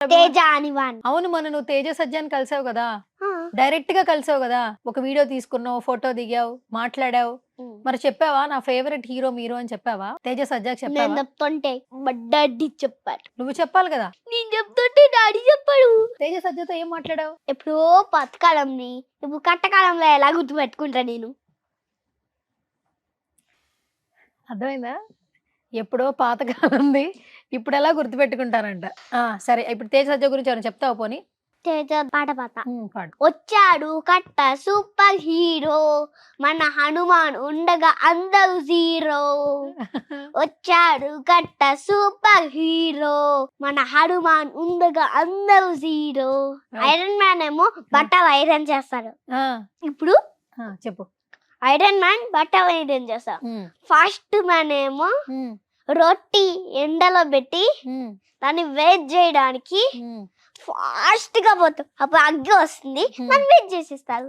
తేజ అని వాణ్ణి. అవును, మొన్న నువ్వు తేజ సజ్జాని కలిసావు కదా, ఆ. డైరెక్ట్ గా కలిసావు కదా, ఒక వీడియో తీసుకున్నావు, ఫోటో దిగావు, మాట్లాడావు. మరి చెప్పావా నా ఫేవరెట్ హీరో మీరు అని చెప్పావా? తేజ సజ్జాకి నేను చెప్పావా? చెప్తుంటే మా డాడీ చెప్పాడు. నువ్వు చెప్పాలి కదా. నేను చెప్తుంటే డాడీ చెప్పాడు. తేజ సజ్జతో ఏం మాట్లాడావు? ఎప్పుడో పాతకాలంని ఇప్పుడు కట్టకాలంలో ఎలా గుర్తు పెట్టుకుంటా నేను? అర్థమైందా? ఎప్పుడో పాతకాలంది ఇప్పుడు ఎలా గుర్తు పెట్టుకుంటారంట. సరే, ఇప్పుడు తేజ సజ్జ గురించి ఏమైనా చెప్తావు పోనీ? తేజ పాట పాడు. వచ్చాడు కట్ట సూపర్ హీరో, మన హనుమాన్ ఉండగా అందరూ జీరో. వచ్చాడు కట్ట సూపర్ హీరో, మన హనుమాన్ ఉండగా అందరూ జీరో. ఐరన్ మ్యాన్ ఏమో బట్టలు ఐరన్ చేస్తాడు. ఇప్పుడు చెప్పు. ఐరన్ మ్యాన్ బట్టలు ఐరన్ చేస్తాడు. ఫాస్ట్ మ్యాన్ ఏమో రొట్టి ఎండలో పెట్టి దాన్ని వేట్ చేయడానికి ఫాస్ట్ గా పోతాం, అప్పుడు అగ్గి వస్తుంది, మనం వెయిట్ చేసేస్తారు.